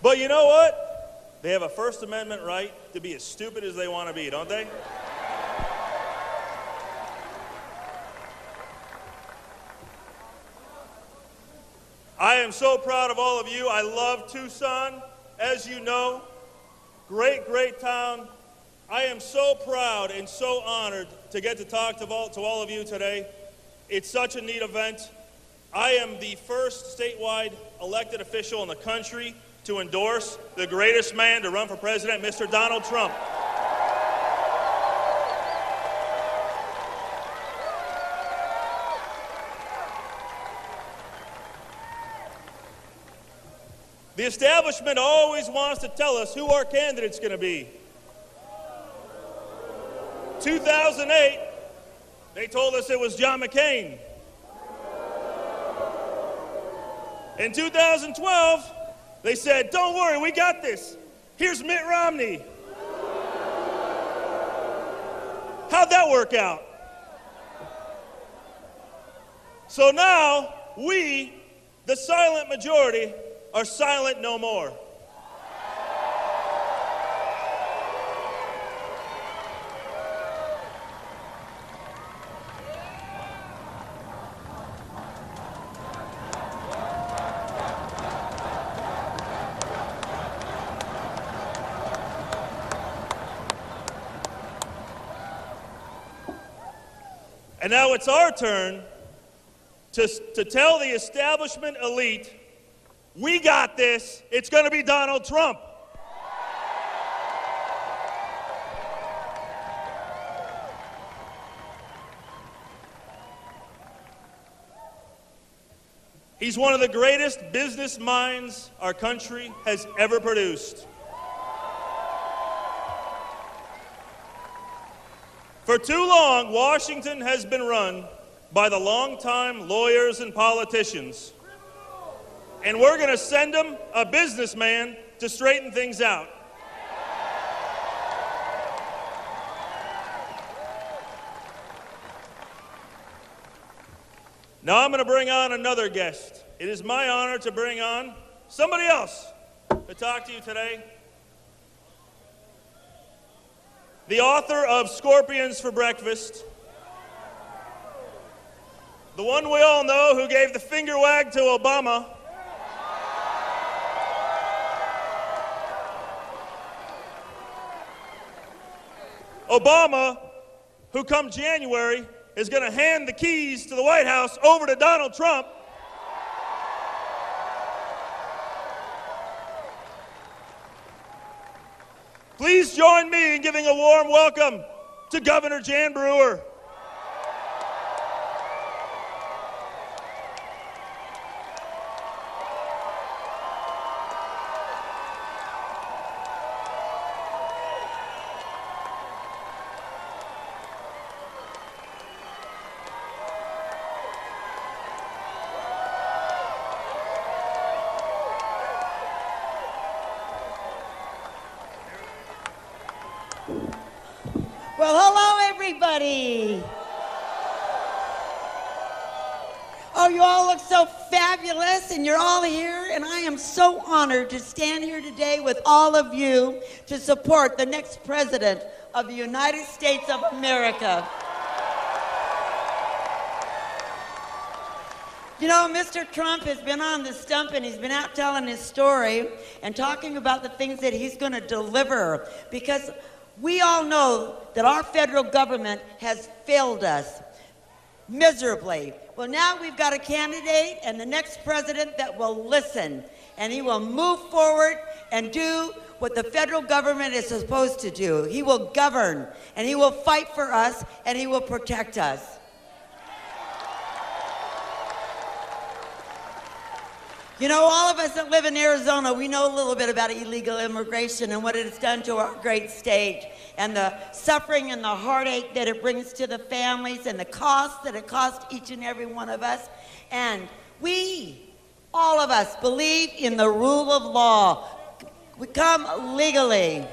But you know what? They have a First Amendment right to be as stupid as they want to be, don't they? I am so proud of all of you. I love Tucson, as you know. Great, great town. I am so proud and so honored to get to talk to all of you today. It's such a neat event. I am the first statewide elected official in the country to endorse the greatest man to run for president, Mr. Donald Trump. The establishment always wants to tell us who our candidate's going to be. 2008, they told us it was John McCain. In 2012, they said, don't worry, we got this. Here's Mitt Romney. How'd that work out? So now, we, the silent majority, are silent no more. And now it's our turn to tell the establishment elite, we got this, it's going to be Donald Trump. He's one of the greatest business minds our country has ever produced. For too long, Washington has been run by the longtime lawyers and politicians. And we're going to send them a businessman to straighten things out. Now I'm going to bring on another guest. It is my honor to bring on somebody else to talk to you today. The author of Scorpions for Breakfast. The one we all know who gave the finger wag to Obama. Obama, who come January, is going to hand the keys to the White House over to Donald Trump. Please join me in giving a warm welcome to Governor Jan Brewer. Well, hello, everybody. Oh, you all look so fabulous, and you're all here, and I am so honored to stand here today with all of you to support the next president of the United States of America. You know, Mr. Trump has been on the stump, and he's been out telling his story and talking about the things that he's going to deliver, because we all know that our federal government has failed us miserably. Well, now we've got a candidate and the next president that will listen, and he will move forward and do what the federal government is supposed to do. He will govern, and he will fight for us, and he will protect us. You know, all of us that live in Arizona, we know a little bit about illegal immigration and what it has done to our great state, and the suffering and the heartache that it brings to the families, and the cost that it costs each and every one of us. And we, all of us, believe in the rule of law. We come legally.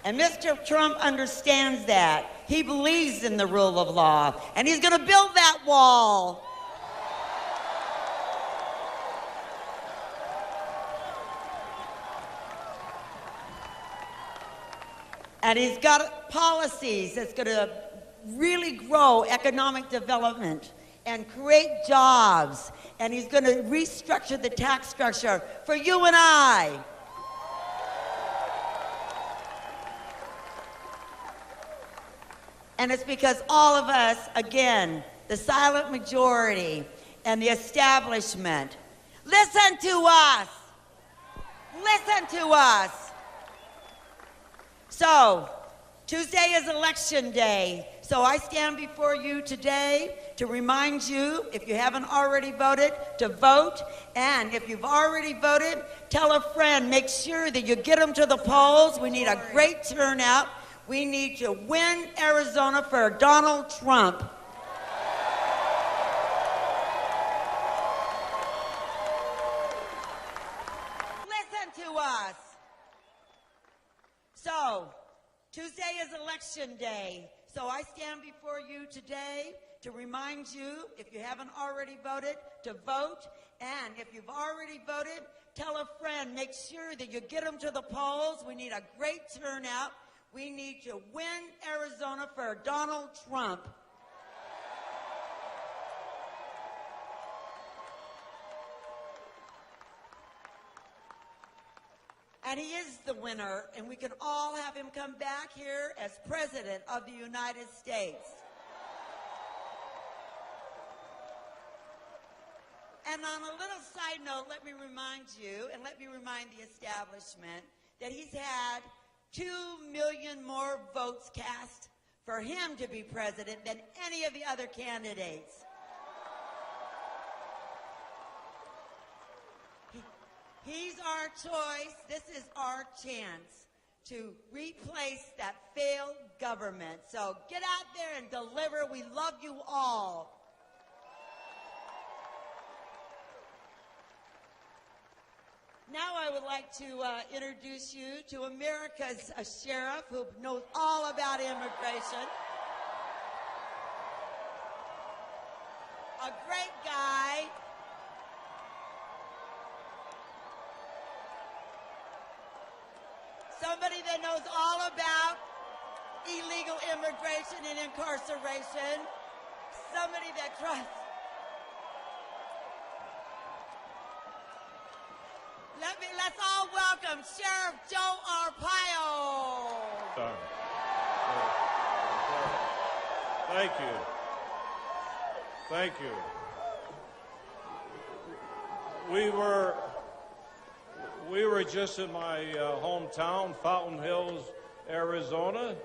And Mr. Trump understands that. He believes in the rule of law, and he's going to build that wall. And he's got policies that's going to really grow economic development and create jobs. And he's going to restructure the tax structure for you and I. And it's because all of us, again, the silent majority and the establishment, listen to us. Listen to us. So, Tuesday is election day. So I stand before you today to remind you, if you haven't already voted, to vote. And if you've already voted, tell a friend. Make sure that you get them to the polls. We need a great turnout. We need to win Arizona for Donald Trump. Listen to us. So, Tuesday is election day. So I stand before you today to remind you, if you haven't already voted, to vote. And if you've already voted, tell a friend. Make sure that you get them to the polls. We need a great turnout. We need to win Arizona for Donald Trump. And he is the winner, and we can all have him come back here as President of the United States. And on a little side note, let me remind you, and let me remind the establishment, that he's had 2 million more votes cast for him to be president than any of the other candidates. He's our choice. This is our chance to replace that failed government. So get out there and deliver. We love you all. Now I would like to introduce you to America's sheriff who knows all about immigration. A great guy. Somebody that knows all about illegal immigration and incarceration. Somebody that trusts. Let's all welcome Sheriff Joe Arpaio. Thank you. Thank you. We were just in my hometown, Fountain Hills, Arizona,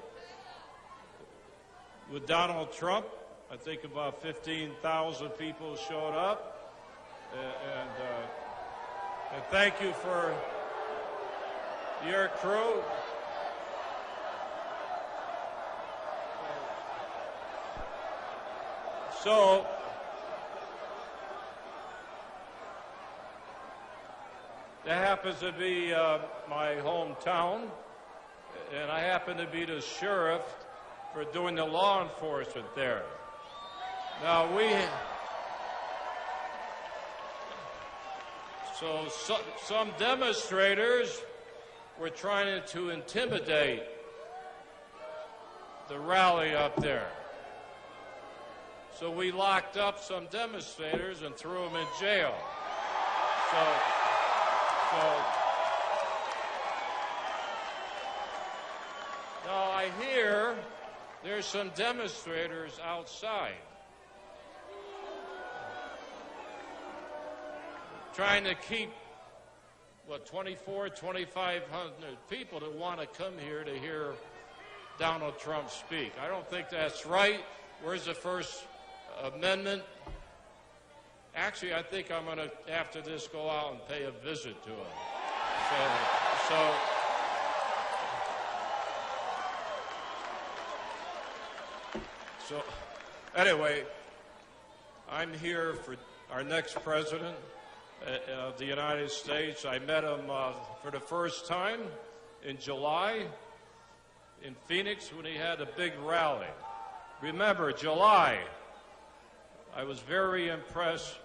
with Donald Trump. I think about 15,000 people showed up, and thank you for your crew. So, that happens to be my hometown, and I happen to be the sheriff for doing the law enforcement there. Now, some demonstrators were trying to intimidate the rally up there. So we locked up some demonstrators and threw them in jail. So now I hear there's some demonstrators outside trying to keep, 2,500 people that want to come here to hear Donald Trump speak. I don't think that's right. Where's the First Amendment? Actually, I think I'm going to, after this, go out and pay a visit to him. So anyway, I'm here for our next president of the United States. I met him for the first time in July, in Phoenix when he had a big rally. Remember, July. I was very impressed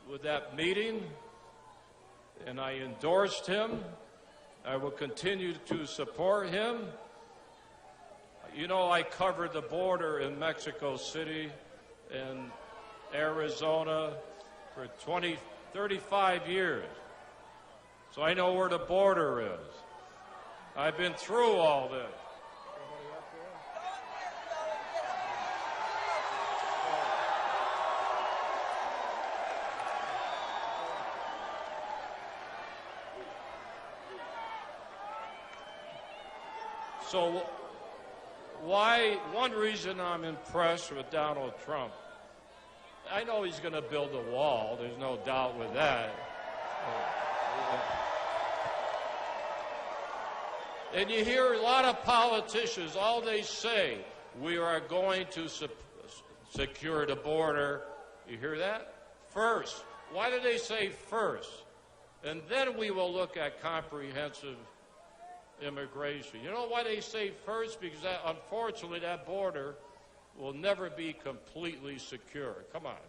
with that meeting, and I endorsed him. I will continue to support him. You know, I covered the border in Mexico City and Arizona for 35 years. So I know where the border is. I've been through all this. So one reason I'm impressed with Donald Trump, I know he's going to build a wall. There's no doubt with that. And you hear a lot of politicians, all they say, we are going to secure the border. You hear that? First. Why do they say first? And then we will look at comprehensive immigration. You know why they say first? Because unfortunately that border will never be completely secure. Come on.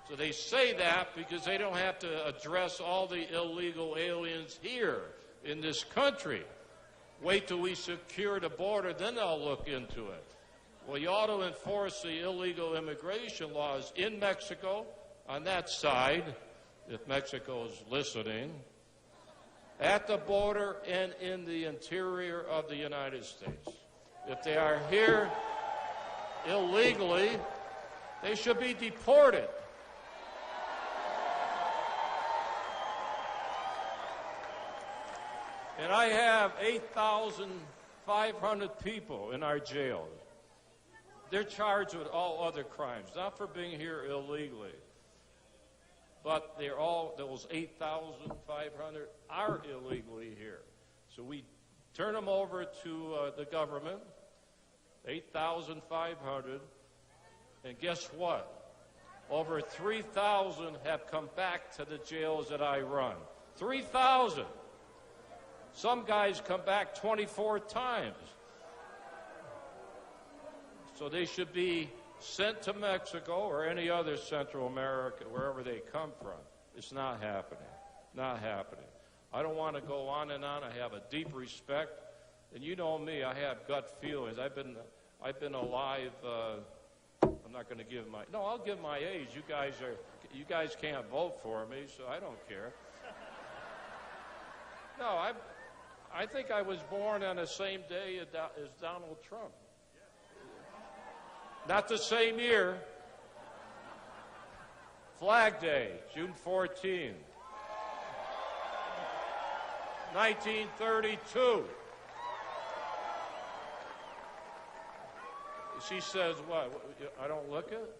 So they say that because they don't have to address all the illegal aliens here in this country. Wait till we secure the border, then they'll look into it. Well, you ought to enforce the illegal immigration laws in Mexico, on that side, if Mexico is listening, at the border and in the interior of the United States. If they are here illegally, they should be deported. And I have 8,500 people in our jails. They're charged with all other crimes, not for being here illegally. But they're all, those 8,500 are illegally here. So we turn them over to the government, 8,500, and guess what? Over 3,000 have come back to the jails that I run. 3,000. Some guys come back 24 times. So they should be sent to Mexico or any other Central America, wherever they come from. It's not happening. Not happening. I don't want to go on and on. I have a deep respect. And you know me, I have gut feelings. I've been alive, I'm not going to give my, no, I'll give my age. You guys can't vote for me, so I don't care. No, I think I was born on the same day as Donald Trump. Not the same year. Flag Day, June 14, 1932. She says, what? I don't look it?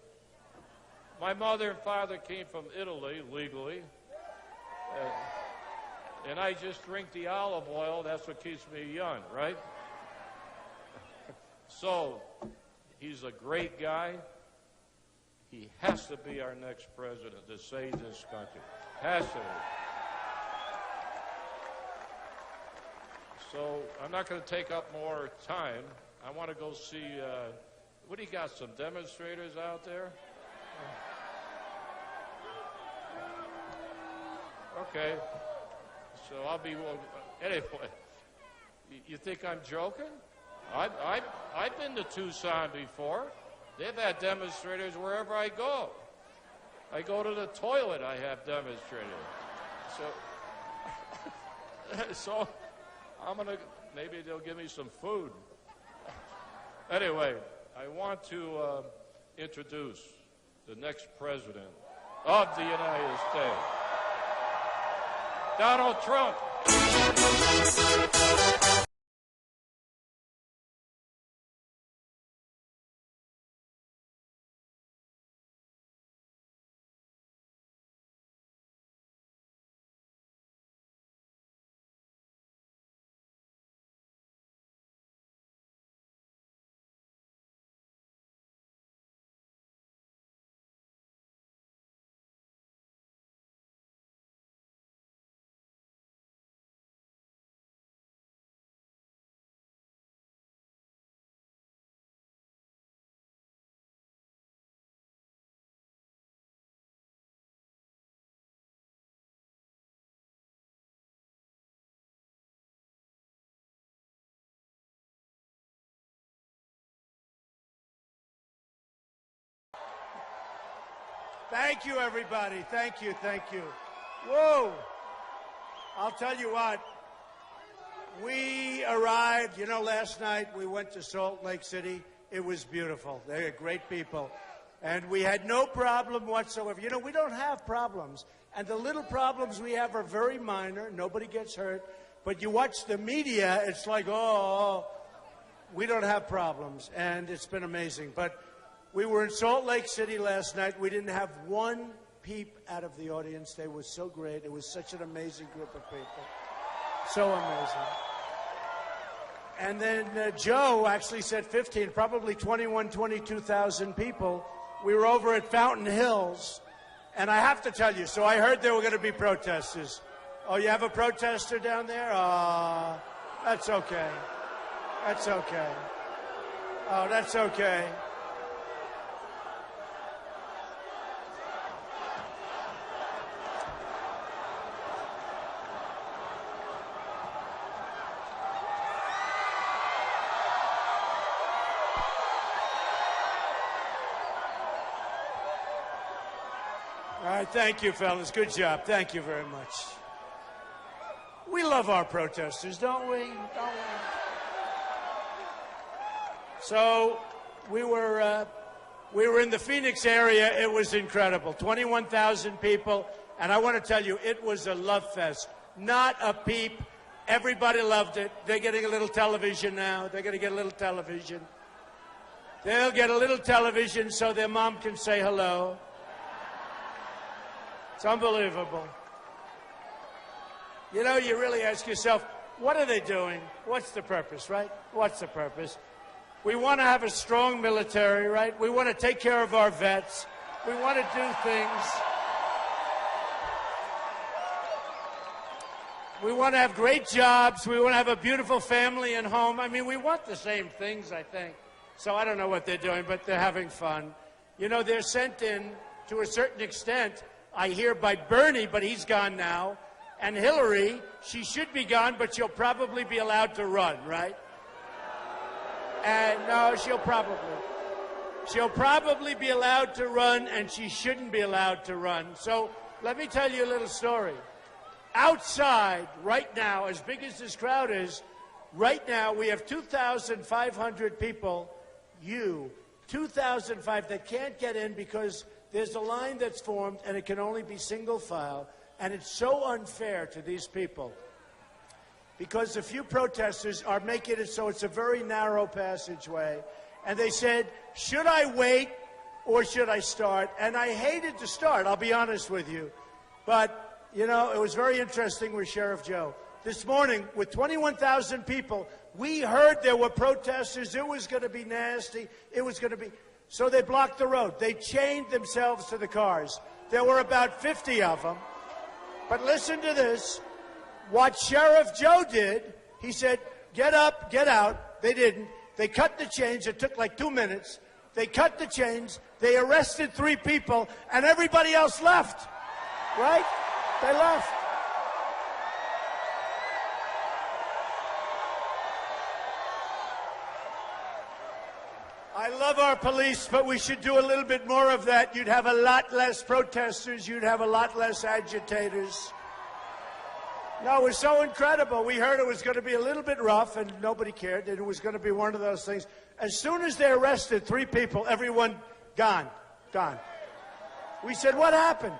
My mother and father came from Italy legally. And I just drink the olive oil. That's what keeps me young, right? So, he's a great guy. He has to be our next president to save this country. Has to. So, I'm not going to take up more time. I want to go see, what do you got, some demonstrators out there? Okay. So I'll be, anyway, you think I'm joking? I've been to Tucson before. They've had demonstrators wherever I go. I go to the toilet, I have demonstrators. So I'm going to, maybe they'll give me some food. Anyway, I want to introduce the next president of the United States. Donald Trump. Thank you, everybody. Thank you, thank you. Whoa. I'll tell you what. We arrived, last night we went to Salt Lake City. It was beautiful. They are great people. And we had no problem whatsoever. We don't have problems. And the little problems we have are very minor. Nobody gets hurt. But you watch the media, it's like, oh, we don't have problems. And it's been amazing. But we were in Salt Lake City last night. We didn't have one peep out of the audience. They were so great. It was such an amazing group of people. So amazing. And then Joe actually said 15, probably 21, 22,000 people. We were over at Fountain Hills. And I have to tell you, so I heard there were going to be protesters. Oh, you have a protester down there? That's okay. That's okay. Oh, that's okay. All right, thank you, fellas. Good job. Thank you very much. We love our protesters, don't we? So we were in the Phoenix area. It was incredible. 21,000 people. And I want to tell you, it was a love fest. Not a peep. Everybody loved it. They're getting a little television now. They're going to get a little television. They'll get a little television so their mom can say hello. It's unbelievable. You really ask yourself, what are they doing? What's the purpose, right? What's the purpose? We want to have a strong military, right? We want to take care of our vets. We want to do things. We want to have great jobs. We want to have a beautiful family and home. I mean, we want the same things, I think. So I don't know what they're doing, but they're having fun. They're sent in, to a certain extent, I hear, by Bernie, but he's gone now. And Hillary, she should be gone, but she'll probably be allowed to run, right? And no, she'll probably be allowed to run, and she shouldn't be allowed to run. So let me tell you a little story. Outside, right now, as big as this crowd is, right now we have 2,500 people, 2,005 that can't get in because there's a line that's formed, and it can only be single file. And it's so unfair to these people because a few protesters are making it so it's a very narrow passageway. And they said, should I wait or should I start? And I hated to start, I'll be honest with you. But, it was very interesting with Sheriff Joe. This morning, with 21,000 people, we heard there were protesters. It was going to be nasty. It was going to be... So they blocked the road. They chained themselves to the cars. There were about 50 of them. But listen to this. What Sheriff Joe did, he said, get up, get out. They didn't. They cut the chains. It took like 2 minutes. They cut the chains. They arrested 3 people, and everybody else left. Right? They left. I love our police, but we should do a little bit more of that. You'd have a lot less protesters. You'd have a lot less agitators. No, it was so incredible. We heard it was going to be a little bit rough, and nobody cared. It was going to be one of those things. As soon as they arrested 3 people, everyone gone. We said, what happened?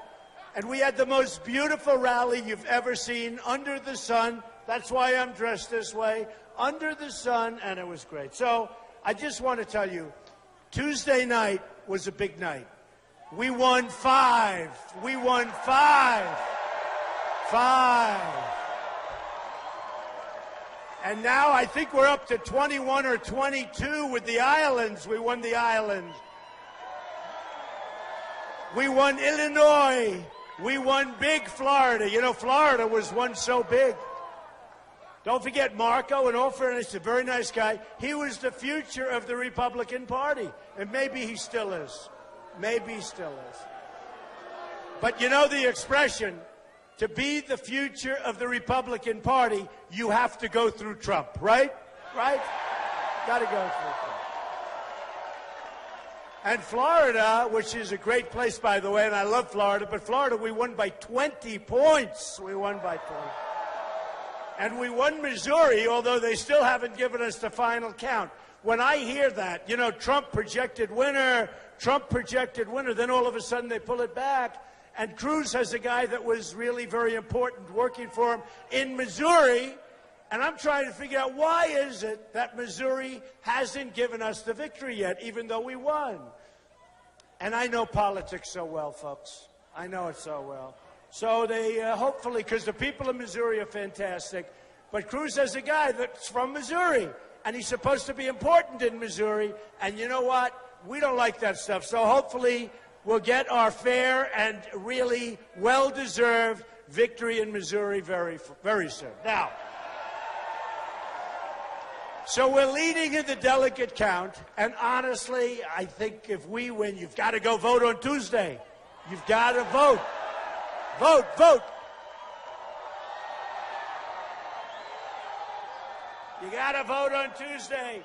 And we had the most beautiful rally you've ever seen under the sun. That's why I'm dressed this way. Under the sun, and it was great. So I just want to tell you, Tuesday night was a big night. We won 5. We won 5. 5. And now I think we're up to 21 or 22 with the islands. We won the islands. We won Illinois. We won big Florida. Florida was once so big. Don't forget Marco, in all fairness, a very nice guy. He was the future of the Republican Party. And maybe he still is. Maybe he still is. But the expression, to be the future of the Republican Party, you have to go through Trump, right? Right? Got to go through Trump. And Florida, which is a great place, by the way, and I love Florida, but Florida, we won by 20 points. We won by 20. And we won Missouri, although they still haven't given us the final count. When I hear that, you know, Trump projected winner, then all of a sudden they pull it back. And Cruz has a guy that was really very important working for him in Missouri. And I'm trying to figure out why is it that Missouri hasn't given us the victory yet, even though we won. And I know politics so well, folks. I know it so well. So they hopefully, because the people of Missouri are fantastic, but Cruz has a guy that's from Missouri, and he's supposed to be important in Missouri. And you know what? We don't like that stuff. So hopefully we'll get our fair and really well-deserved victory in Missouri very, very soon. Now, so we're leading in the delegate count, and honestly, I think if we win, you've got to go vote on Tuesday. You've got to vote. Vote, vote. You got to vote on Tuesday,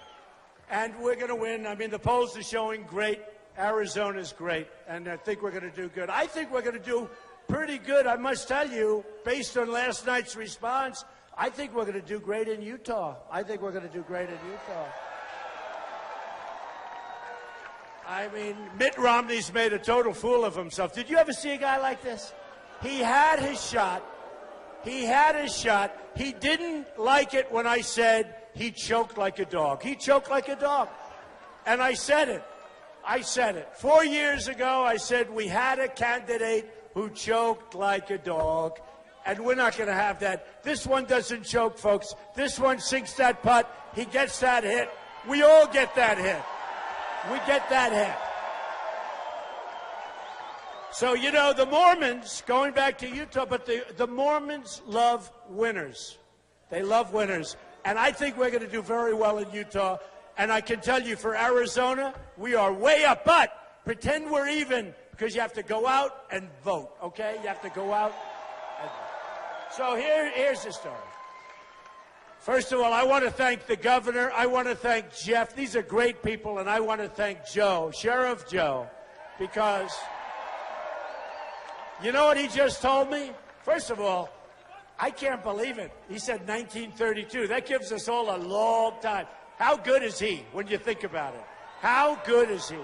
and we're going to win. I mean, the polls are showing great. Arizona's great, and I think we're going to do good. I think we're going to do pretty good, I must tell you, based on last night's response. I think we're going to do great in Utah. I think we're going to do great in Utah. I mean, Mitt Romney's made a total fool of himself. Did you ever see a guy like this? He had his shot. He had his shot. He didn't like it when I said he choked like a dog. He choked like a dog. And I said it. I said it. 4 years ago, I said we had a candidate who choked like a dog. And we're not going to have that. This one doesn't choke, folks. This one sinks that putt. He gets that hit. We all get that hit. We get that hit. So, you know, the Mormons, going back to Utah, but the Mormons love winners. They love winners. And I think we're going to do very well in Utah. And I can tell you for Arizona, we are way up. But pretend we're even, because you have to go out and vote, okay? You have to go out and vote. So here's the story. First of all, I want to thank the governor. I want to thank Jeff. These are great people, and I want to thank Joe, Sheriff Joe, because you know what he just told me? First of all, I can't believe it. He said 1932. That gives us all a long time. How good is he when you think about it? How good is he?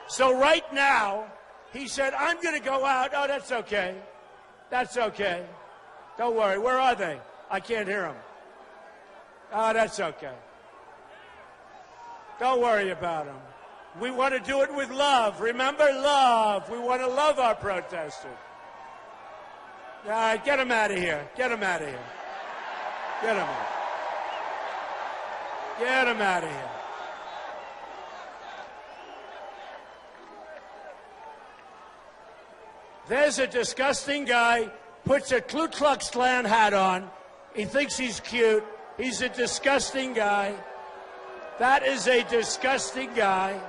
So right now, he said, I'm going to go out. Oh, that's okay. That's okay. Don't worry. Where are they? I can't hear them. Oh, that's okay. Don't worry about them. We want to do it with love. Remember, love. We want to love our protesters. All right, get them out of here. Get them out of here. Get them out. Get them out of here. There's a disgusting guy, puts a Ku Klux Klan hat on. He thinks he's cute. He's a disgusting guy. That is a disgusting guy.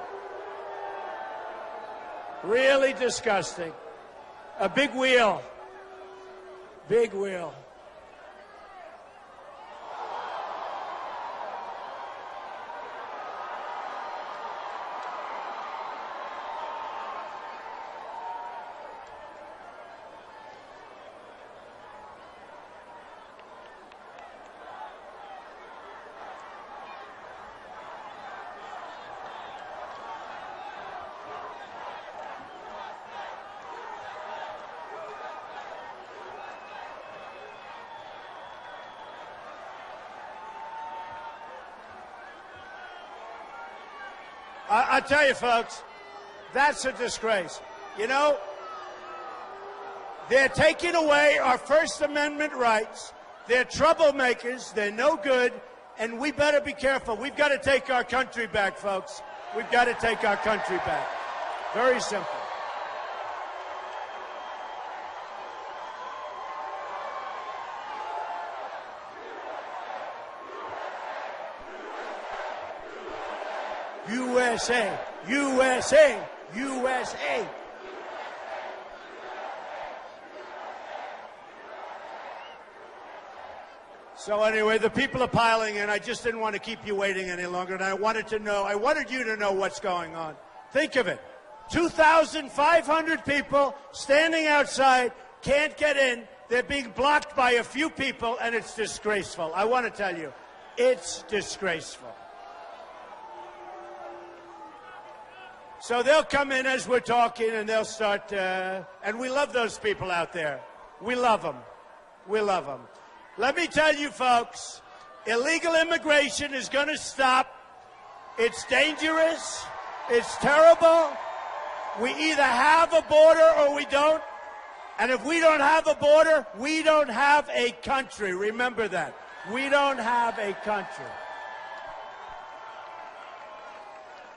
Really disgusting. A big wheel. Big wheel. I tell you, folks, that's a disgrace. You know, they're taking away our First Amendment rights. They're troublemakers. They're no good. And we better be careful. We've got to take our country back, folks. We've got to take our country back. Very simple. USA, USA, USA. So anyway, the people are piling in. I just didn't want to keep you waiting any longer, and I wanted you to know what's going on. Think of it. 2,500 people standing outside, can't get in. They're being blocked by a few people, and it's disgraceful. I want to tell you, it's disgraceful. So they'll come in as we're talking, and they'll start, and we love those people out there. We love them. We love them. Let me tell you, folks, illegal immigration is going to stop. It's dangerous. It's terrible. We either have a border or we don't. And if we don't have a border, we don't have a country. Remember that. We don't have a country.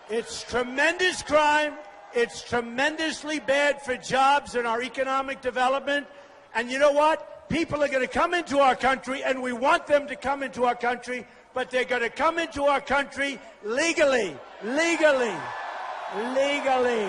It's tremendous crime. It's tremendously bad for jobs and our economic development. And you know what? People are going to come into our country, and we want them to come into our country, but they're going to come into our country legally. Legally. Legally.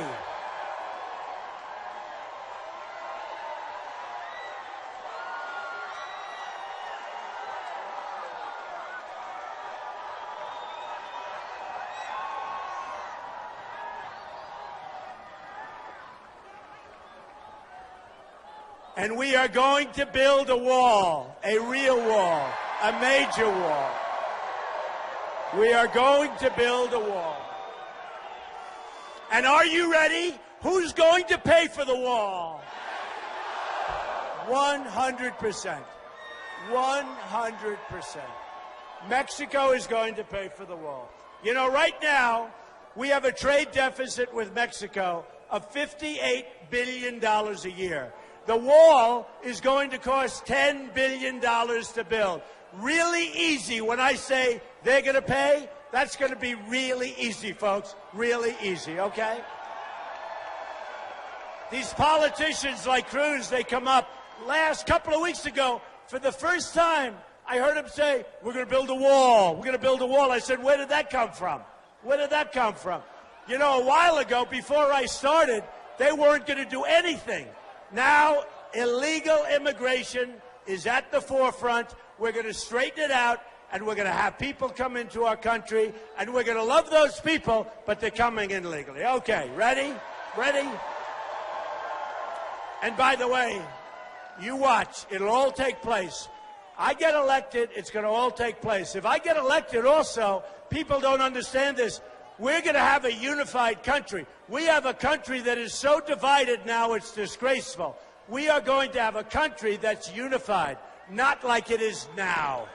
And we are going to build a wall, a real wall, a major wall. We are going to build a wall. And are you ready? Who's going to pay for the wall? 100%. 100%. Mexico is going to pay for the wall. You know, right now, we have a trade deficit with Mexico of $58 billion a year. The wall is going to cost $10 billion to build. Really easy. When I say they're going to pay, that's going to be really easy, folks. Really easy, okay? These politicians like Cruz, they come up. Last couple of weeks ago, for the first time, I heard him say, we're going to build a wall. We're going to build a wall. I said, where did that come from? Where did that come from? You know, a while ago, before I started, they weren't going to do anything. Now, illegal immigration is at the forefront. We're going to straighten it out, and we're going to have people come into our country, and we're going to love those people, but they're coming in legally. Okay, ready? Ready? And by the way, you watch. It'll all take place. I get elected, it's going to all take place. If I get elected also, people don't understand this. We're going to have a unified country. We have a country that is so divided now it's disgraceful. We are going to have a country that's unified, not like it is now.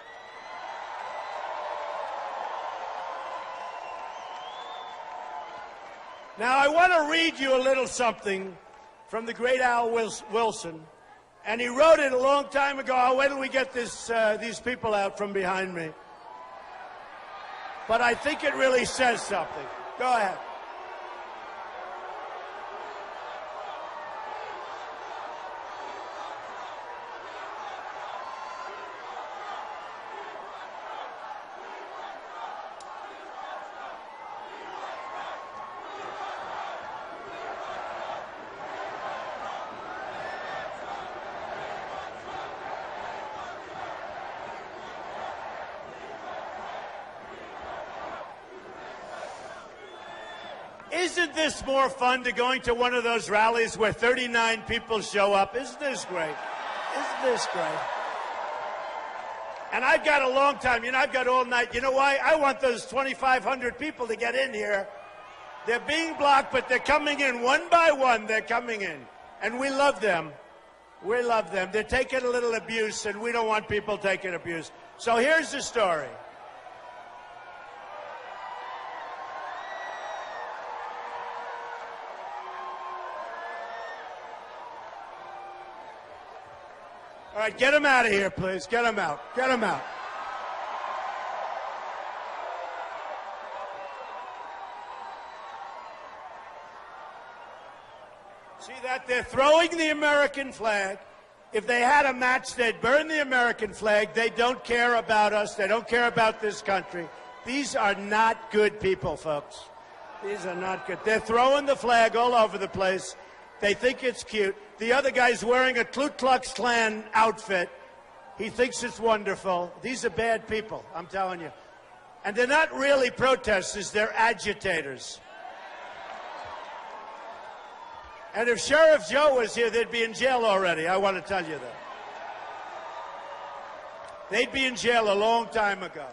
Now, I want to read you a little something from the great Al Wilson. And he wrote it a long time ago. I'll wait till we get these people out from behind me. But I think it really says something. Go ahead. Isn't this more fun to going to one of those rallies where 39 people show up? Isn't this great? Isn't this great? And I've got a long time. You know, I've got all night. You know why? I want those 2,500 people to get in here. They're being blocked, but they're coming in one by one. They're coming in. And we love them. We love them. They're taking a little abuse, and we don't want people taking abuse. So here's the story. All right, get him out of here, please. Get him out. Get him out. See that? They're throwing the American flag. If they had a match, they'd burn the American flag. They don't care about us. They don't care about this country. These are not good people, folks. These are not good. They're throwing the flag all over the place. They think it's cute. The other guy's wearing a Ku Klux Klan outfit. He thinks it's wonderful. These are bad people, I'm telling you. And they're not really protesters, they're agitators. And if Sheriff Joe was here, they'd be in jail already. I want to tell you that. They'd be in jail a long time ago.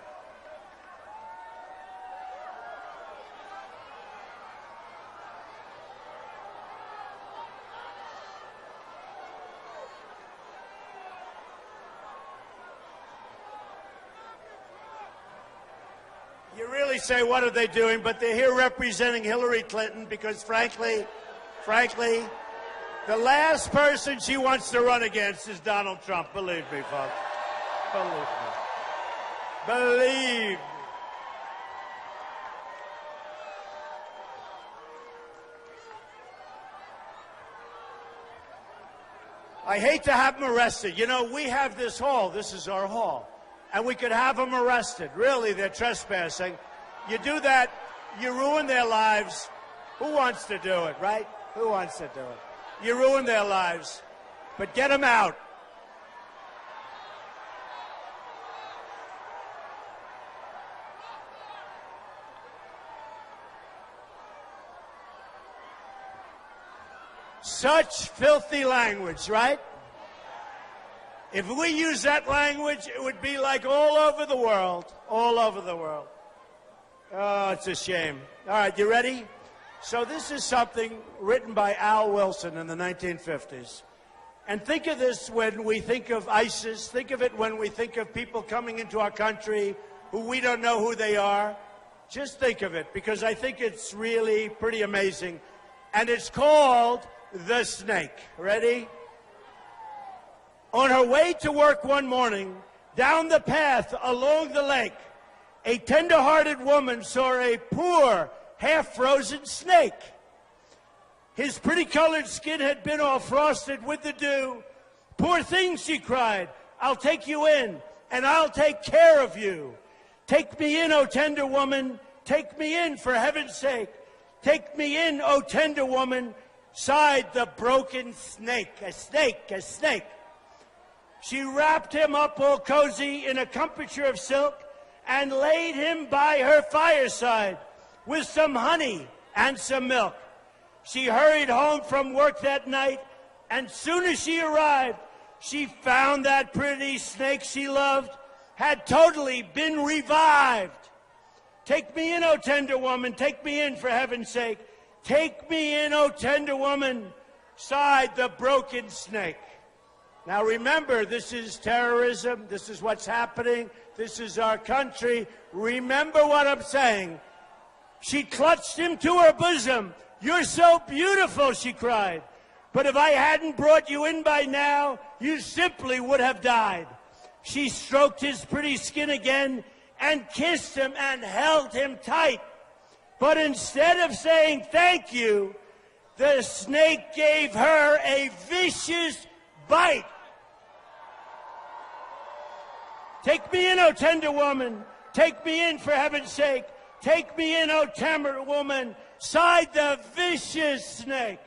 You really say, what are they doing? But they're here representing Hillary Clinton because, frankly, the last person she wants to run against is Donald Trump. Believe me, folks. Believe me. Believe me. I hate to have them arrested. You know, we have this hall. This is our hall. And we could have them arrested. Really, they're trespassing. You do that, you ruin their lives. Who wants to do it, right? Who wants to do it? You ruin their lives. But get them out. Such filthy language, right? If we use that language, it would be like all over the world. All over the world. Oh, it's a shame. All right, you ready? So this is something written by Al Wilson in the 1950s. And think of this when we think of ISIS. Think of it when we think of people coming into our country who we don't know who they are. Just think of it, because I think it's really pretty amazing. And it's called The Snake. Ready? On her way to work one morning, down the path along the lake, a tender-hearted woman saw a poor, half-frozen snake. His pretty-colored skin had been all frosted with the dew. "Poor thing," she cried, "I'll take you in, and I'll take care of you. Take me in, O tender woman, take me in, for heaven's sake. Take me in, O tender woman," sighed the broken snake. A snake, a snake. She wrapped him up all cozy in a comforter of silk and laid him by her fireside with some honey and some milk. She hurried home from work that night, and soon as she arrived, she found that pretty snake she loved had totally been revived. "Take me in, O tender woman, take me in, for heaven's sake. Take me in, O tender woman," sighed the broken snake. Now remember, this is terrorism. This is what's happening. This is our country. Remember what I'm saying. She clutched him to her bosom. "You're so beautiful," she cried. "But if I hadn't brought you in by now, you simply would have died." She stroked his pretty skin again and kissed him and held him tight. But instead of saying thank you, the snake gave her a vicious bite. "Take me in, O tender woman. Take me in, for heaven's sake. Take me in, O tender woman," sighed the vicious snake.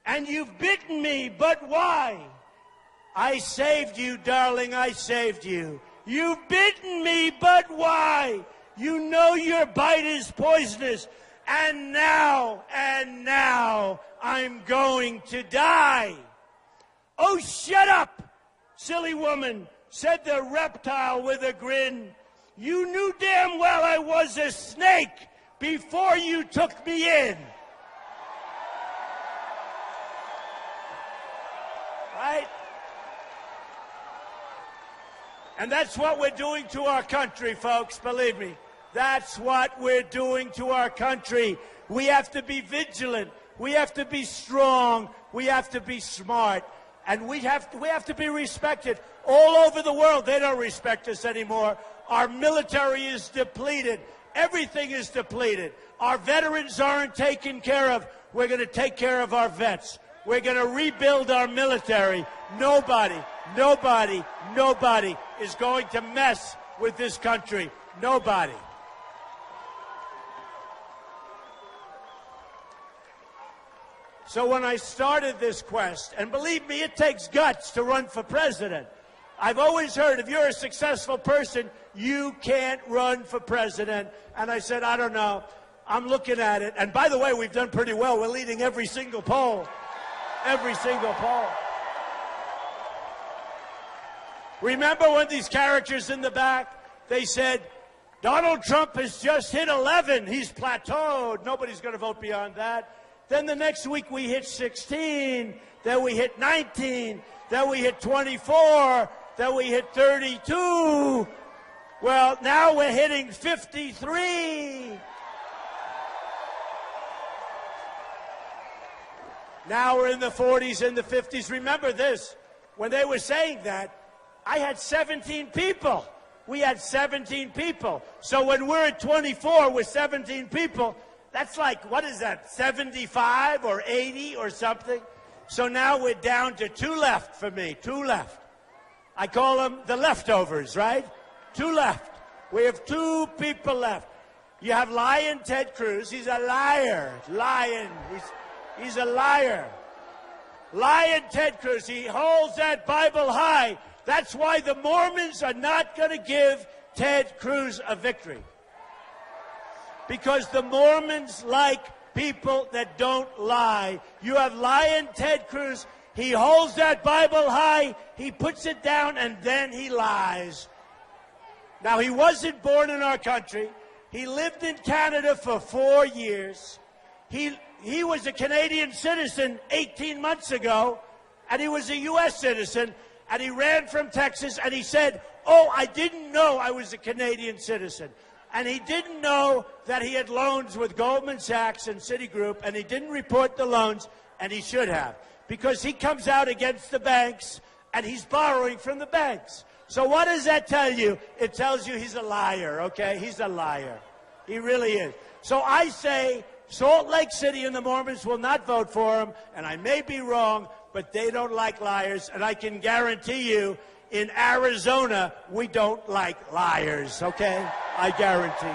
"And you've bitten me, but why?" "I saved you, darling, I saved you." "You've bitten me, but why?" "You know your bite is poisonous. And now, I'm going to die." "Oh, shut up, silly woman," said the reptile with a grin. "You knew damn well I was a snake before you took me in." Right? And that's what we're doing to our country, folks, believe me. That's what we're doing to our country. We have to be vigilant. We have to be strong. We have to be smart. And we have to be respected. All over the world, they don't respect us anymore. Our military is depleted. Everything is depleted. Our veterans aren't taken care of. We're going to take care of our vets. We're going to rebuild our military. Nobody is going to mess with this country. Nobody. So when I started this quest, and believe me, it takes guts to run for president. I've always heard if you're a successful person, you can't run for president. And I said, I don't know. I'm looking at it. And by the way, we've done pretty well. We're leading every single poll. Every single poll. Remember when these characters in the back, they said, Donald Trump has just hit 11. He's plateaued. Nobody's going to vote beyond that. Then the next week we hit 16. Then we hit 19. Then we hit 24. Then we hit 32. Well, now we're hitting 53. Now we're in the 40s and the 50s. Remember this, when they were saying that, I had 17 people. We had 17 people. So when we're at 24 with 17 people, that's like, what is that, 75 or 80 or something? So now we're down to 2 left for me, 2 left. I call them the leftovers, right? 2 left. We have 2 people left. You have Lion Ted Cruz. He's a liar. Lion. He's a liar. Lion Ted Cruz. He holds that Bible high. That's why the Mormons are not going to give Ted Cruz a victory. Because the Mormons like people that don't lie. You have Lion Ted Cruz. He holds that Bible high. He puts it down, and then he lies. Now, he wasn't born in our country. He lived in Canada for 4 years. He was a Canadian citizen 18 months ago, and he was a U.S. citizen. And he ran from Texas, and he said, oh, I didn't know I was a Canadian citizen. And he didn't know that he had loans with Goldman Sachs and Citigroup, and he didn't report the loans, and he should have. Because he comes out against the banks, and he's borrowing from the banks. So what does that tell you? It tells you he's a liar, okay? He's a liar. He really is. So I say Salt Lake City and the Mormons will not vote for him, and I may be wrong, but they don't like liars, and I can guarantee you, in Arizona, we don't like liars, okay? I guarantee you.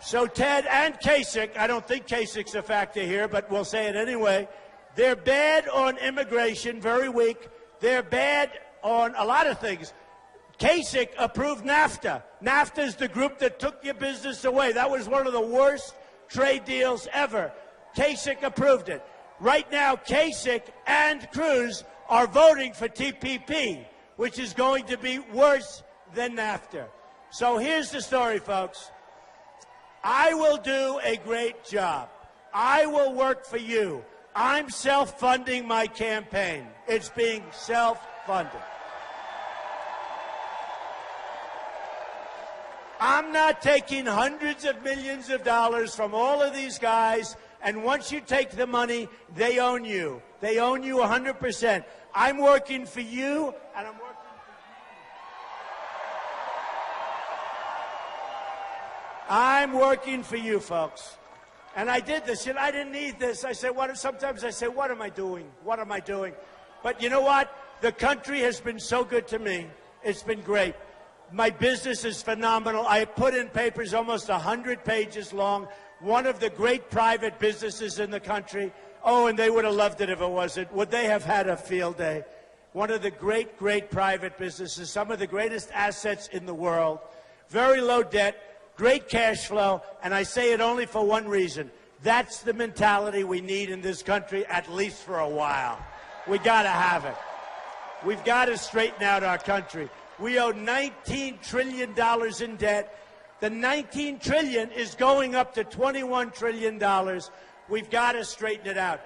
So Ted and Kasich, I don't think Kasich's a factor here, but we'll say it anyway, they're bad on immigration, very weak. They're bad on a lot of things. Kasich approved NAFTA. NAFTA is the group that took your business away. That was one of the worst trade deals ever. Kasich approved it. Right now, Kasich and Cruz are voting for TPP, which is going to be worse than NAFTA. So here's the story, folks. I will do a great job. I will work for you. I'm self-funding my campaign. It's being self-funded. I'm not taking hundreds of millions of dollars from all of these guys, and once you take the money, they own you. They own you 100%. I'm working for you, and I'm working for you. I'm working for you, folks. And I did this, and I didn't need this. I said, sometimes I say, what am I doing? What am I doing? But you know what? The country has been so good to me. It's been great. My business is phenomenal. I put in papers almost 100 pages long. One of the great private businesses in the country. Oh, and they would have loved it if it wasn't. Would they have had a field day? One of the great, great private businesses. Some of the greatest assets in the world. Very low debt. Great cash flow. And I say it only for one reason. That's the mentality we need in this country, at least for a while. We got to have it. We've got to straighten out our country. We owe $19 trillion in debt. The $19 trillion is going up to $21 trillion. We've got to straighten it out.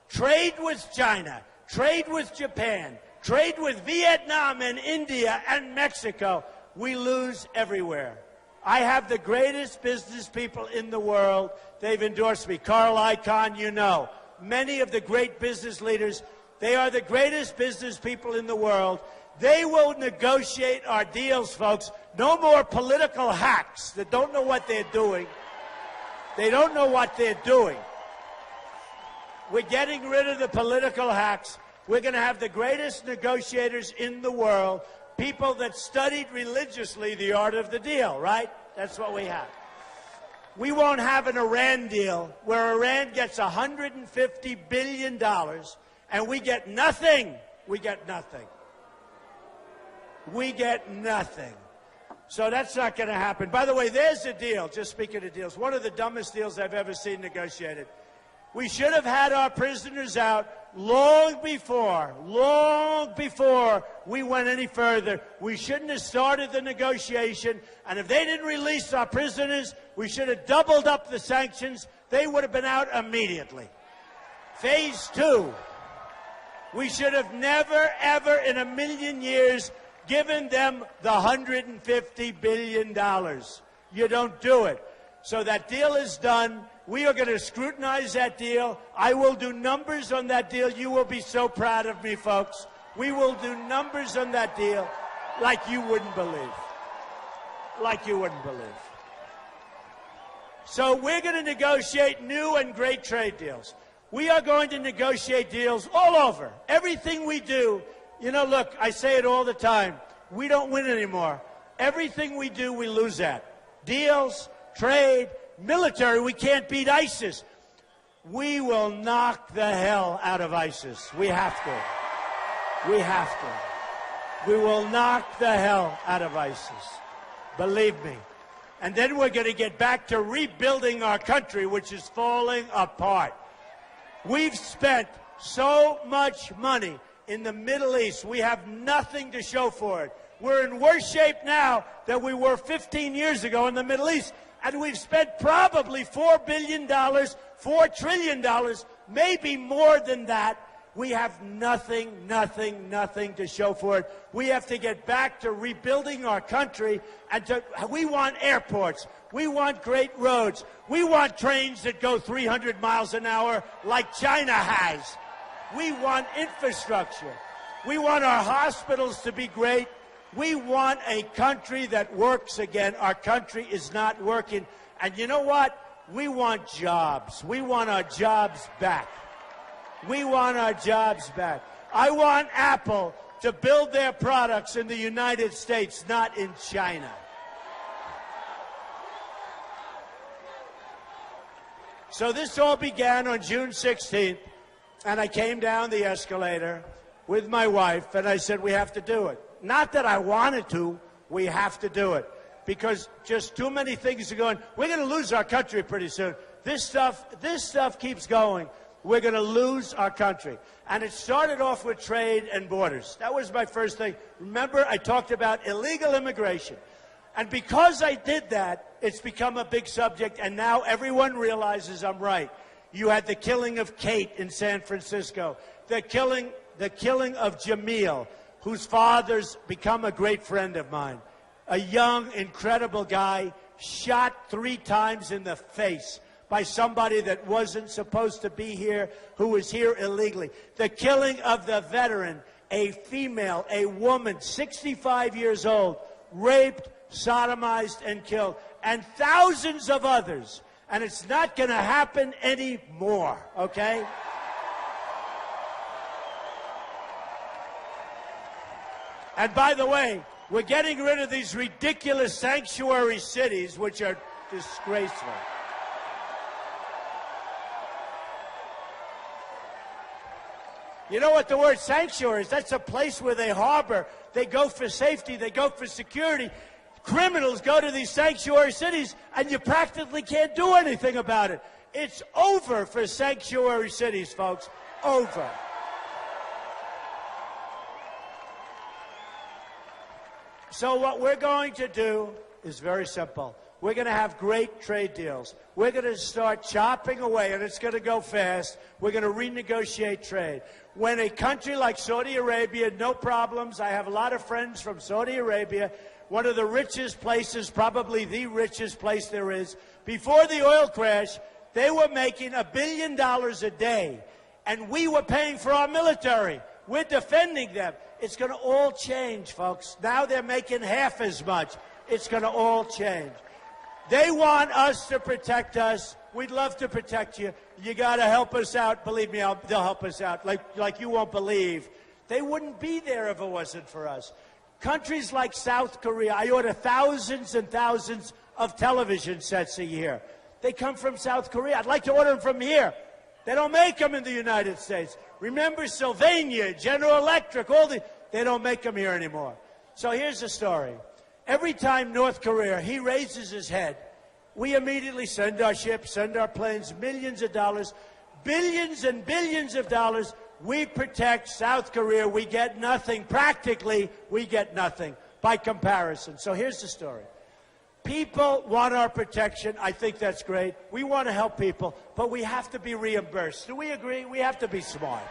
Trade with China, trade with Japan, trade with Vietnam and India and Mexico. We lose everywhere. I have the greatest business people in the world. They've endorsed me. Carl Icahn, you know. Many of the great business leaders, they are the greatest business people in the world. They will negotiate our deals, folks. No more political hacks that don't know what they're doing. They don't know what they're doing. We're getting rid of the political hacks. We're going to have the greatest negotiators in the world, people that studied religiously the art of the deal, right? That's what we have. We won't have an Iran deal where Iran gets $150 billion and we get nothing. We get nothing. We get nothing. So that's not going to happen. By the way, there's a deal, just speaking of deals, one of the dumbest deals I've ever seen negotiated. We should have had our prisoners out long before we went any further. We shouldn't have started the negotiation. And if they didn't release our prisoners, we should have doubled up the sanctions. They would have been out immediately. Phase 2, we should have never, ever in a million years given them the $150 billion. You don't do it. So that deal is done. We are going to scrutinize that deal. I will do numbers on that deal. You will be so proud of me, folks. We will do numbers on that deal like you wouldn't believe. Like you wouldn't believe. So we're going to negotiate new and great trade deals. We are going to negotiate deals all over. Everything we do, you know, look, I say it all the time. We don't win anymore. Everything we do, we lose at. Deals, trade, military, we can't beat ISIS. We will knock the hell out of ISIS. We have to. We have to. We will knock the hell out of ISIS. Believe me. And then we're going to get back to rebuilding our country, which is falling apart. We've spent so much money in the Middle East. We have nothing to show for it. We're in worse shape now than we were 15 years ago in the Middle East. And we've spent probably $4 billion, $4 trillion, maybe more than that. We have nothing to show for it. We have to get back to rebuilding our country. And we want airports. We want great roads. We want trains that go 300 miles an hour like China has. We want infrastructure. We want our hospitals to be great. We want a country that works again. Our country is not working. And you know what? We want jobs. We want our jobs back. We want our jobs back. I want Apple to build their products in the United States, not in China. So this all began on June 16th, and I came down the escalator with my wife, and I said, we have to do it. Not that I wanted to, we have to do it. Because just too many things are going. We're going to lose our country pretty soon. This stuff keeps going. We're going to lose our country. And it started off with trade and borders. That was my first thing. Remember, I talked about illegal immigration. And because I did that, it's become a big subject, and now everyone realizes I'm right. You had the killing of Kate in San Francisco, the killing of Jamil, whose father's become a great friend of mine. A young, incredible guy shot 3 times in the face by somebody that wasn't supposed to be here, who was here illegally. The killing of the veteran, a female, a woman, 65 years old, raped, sodomized, and killed, and thousands of others. And it's not going to happen anymore, okay? And by the way, we're getting rid of these ridiculous sanctuary cities, which are disgraceful. You know what the word sanctuary is? That's a place where they harbor. They go for safety. They go for security. Criminals go to these sanctuary cities, and you practically can't do anything about it. It's over for sanctuary cities, folks. Over. So what we're going to do is very simple. We're going to have great trade deals. We're going to start chopping away, and it's going to go fast. We're going to renegotiate trade. When a country like Saudi Arabia, no problems. I have a lot of friends from Saudi Arabia, one of the richest places, probably the richest place there is. Before the oil crash, they were making $1 billion a day, and we were paying for our military. We're defending them. It's going to all change, folks. Now they're making half as much. It's going to all change. They want us to protect us. We'd love to protect you. You got to help us out. Believe me, they'll help us out like you won't believe. They wouldn't be there if it wasn't for us. Countries like South Korea, I order thousands and thousands of television sets a year. They come from South Korea. I'd like to order them from here. They don't make them in the United States. Remember Sylvania, General Electric, they don't make them here anymore. So here's the story. every time North Korea, he raises his head, we immediately send our ships, send our planes, millions of dollars, billions and billions of dollars. We protect South Korea. We get nothing. Practically, we get nothing by comparison. So here's the story. People want our protection. I think that's great. We want to help people, but we have to be reimbursed. Do we agree? We have to be smart.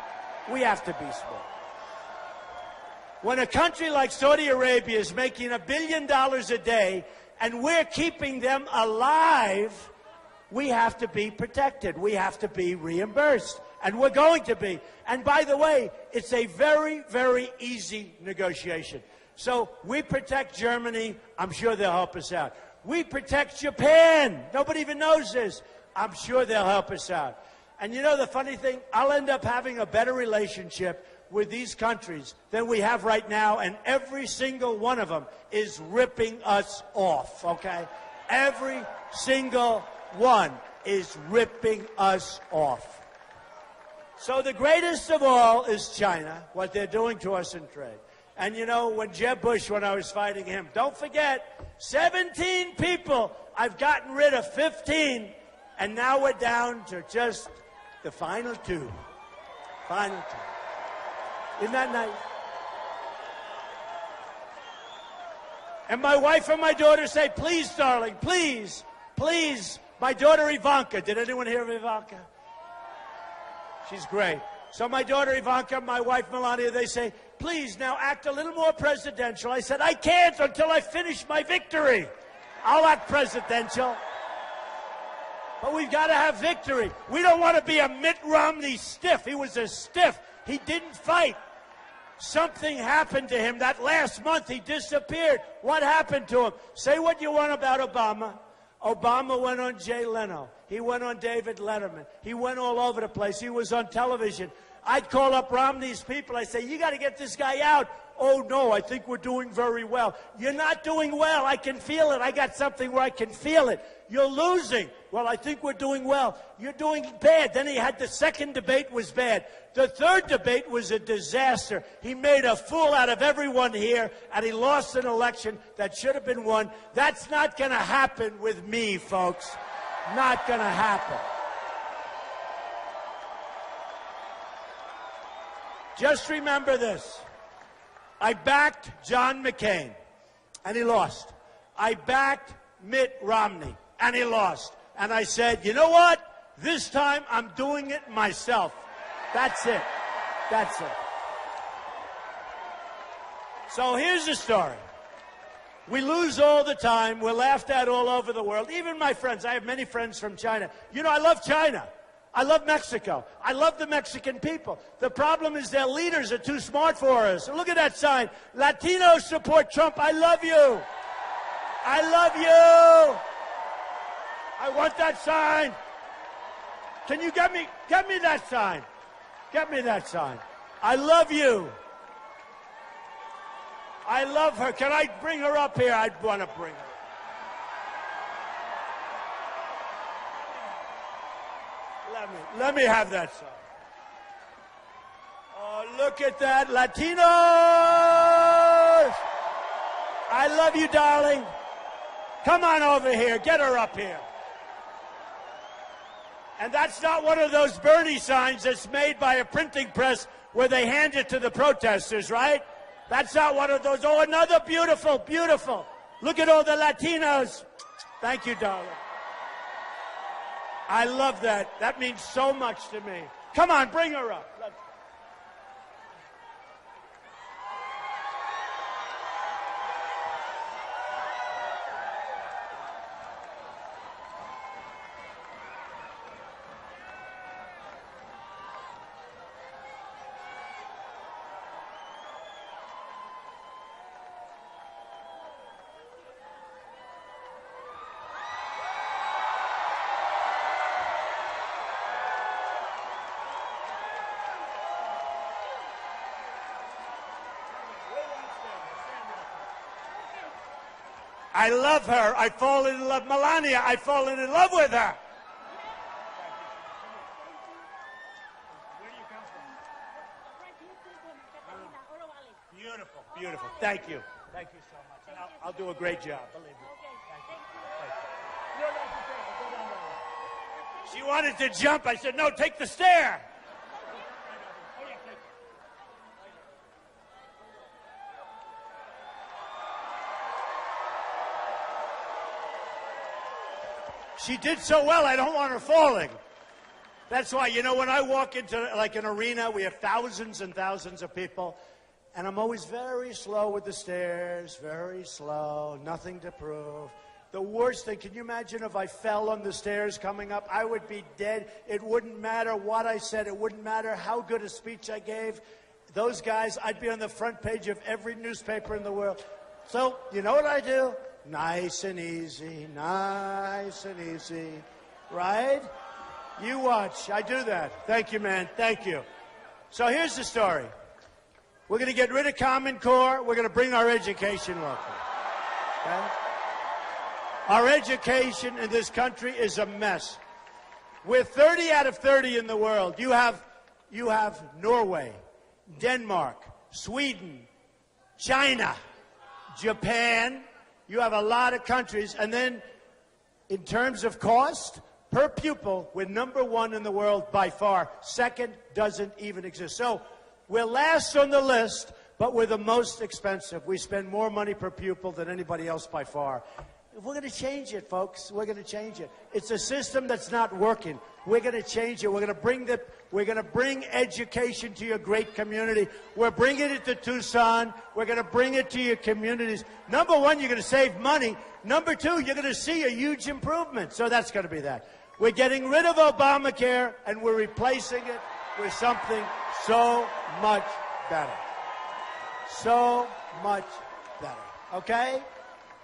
We have to be smart. When a country like Saudi Arabia is making $1 billion a day and we're keeping them alive, we have to be protected. We have to be reimbursed. And we're going to be. And by the way, it's a very, very easy negotiation. So we protect Germany. I'm sure they'll help us out. We protect Japan. Nobody even knows this. I'm sure they'll help us out. And you know the funny thing? I'll end up having a better relationship with these countries than we have right now, and every single one of them is ripping us off, okay? Every single one is ripping us off. So the greatest of all is China, what they're doing to us in trade. And you know, when Jeb Bush, when I was fighting him, don't forget, 17 people, I've gotten rid of 15, and now we're down to just the final two. Final two. Isn't that nice? And my wife and my daughter say, please, darling, please, please. My daughter Ivanka. Did anyone hear of Ivanka? She's great. So my daughter Ivanka, my wife Melania, they say, please now act a little more presidential. I said, I can't until I finish my victory. I'll act presidential. But we've got to have victory. We don't want to be a Mitt Romney stiff. He was a stiff. He didn't fight. Something happened to him. That last month he disappeared. What happened to him? Say what you want about Obama. Obama went on Jay Leno. He went on David Letterman. He went all over the place. He was on television. I'd call up Romney's people. I'd say, you got to get this guy out. Oh, no, I think we're doing very well. You're not doing well. I can feel it. I got something where I can feel it. You're losing. Well, I think we're doing well. You're doing bad. Then he had the second debate was bad. The third debate was a disaster. He made a fool out of everyone here, and he lost an election that should have been won. That's not going to happen with me, folks. Not going to happen. Just remember this. I backed John McCain, and he lost. I backed Mitt Romney, and he lost. And I said, you know what? This time I'm doing it myself. That's it. That's it. So here's the story. We lose all the time. We're laughed at all over the world. Even my friends. I have many friends from China. You know, I love China. I love Mexico. I love the Mexican people. The problem is their leaders are too smart for us. Look at that sign. Latinos support Trump. I love you. I love you. I want that sign. Can you get me that sign? Get me that sign. I love you. I love her. Can I bring her up here? I'd want to bring her. Let me have that sign. Oh, look at that. Latinos! I love you, darling. Come on over here. Get her up here. And that's not one of those Bernie signs that's made by a printing press where they hand it to the protesters, right? That's not one of those. Oh, another beautiful, beautiful. Look at all the Latinos. Thank you, darling. I love that. That means so much to me. Come on, bring her up. Let's... I love her. I fall in love. Melania, I fall in love with her. Where do you come from? Beautiful, beautiful. Thank you. Thank you so much. And I'll do a great job, believe me. Thank you. She wanted to jump. I said, no, take the stair. She did so well, I don't want her falling. That's why, you know, when I walk into like an arena, we have thousands and thousands of people, and I'm always very slow with the stairs, very slow, nothing to prove. The worst thing, can you imagine if I fell on the stairs coming up? I would be dead. It wouldn't matter what I said. It wouldn't matter how good a speech I gave. Those guys, I'd be on the front page of every newspaper in the world. So, you know what I do? Nice and easy, right? You watch. I do that. Thank you, man. Thank you. So here's the story. We're going to get rid of Common Core. We're going to bring our education local. Okay? Our education in this country is a mess. We're 30 out of 30 in the world. You have Norway, Denmark, Sweden, China, Japan. You have a lot of countries. And then in terms of cost, per pupil, we're number one in the world by far. Second doesn't even exist. So we're last on the list, but we're the most expensive. We spend more money per pupil than anybody else by far. We're going to change it, folks. We're going to change it. It's a system that's not working. We're going to change it. We're going to bring education to your great community. We're bringing it to Tucson. We're going to bring it to your communities. Number one, you're going to save money. Number two, you're going to see a huge improvement. So that's going to be that. We're getting rid of Obamacare, and we're replacing it with something so much better. So much better. Okay?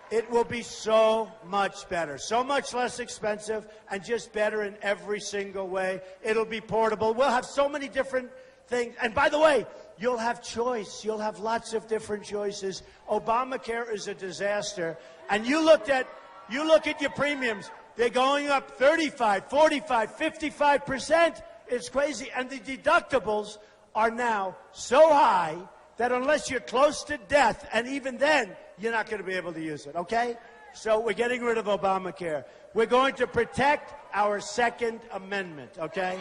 It will be so much better, so much less expensive, and just better in every single way. It'll be portable. We'll have so many different things. And by the way, you'll have choice. You'll have lots of different choices. Obamacare is a disaster. And you look at your premiums. They're going up 35, 45, 55%. It's crazy. And the deductibles are now so high that unless you're close to death, and even then, you're not going to be able to use it, okay? So we're getting rid of Obamacare. We're going to protect our Second Amendment, okay?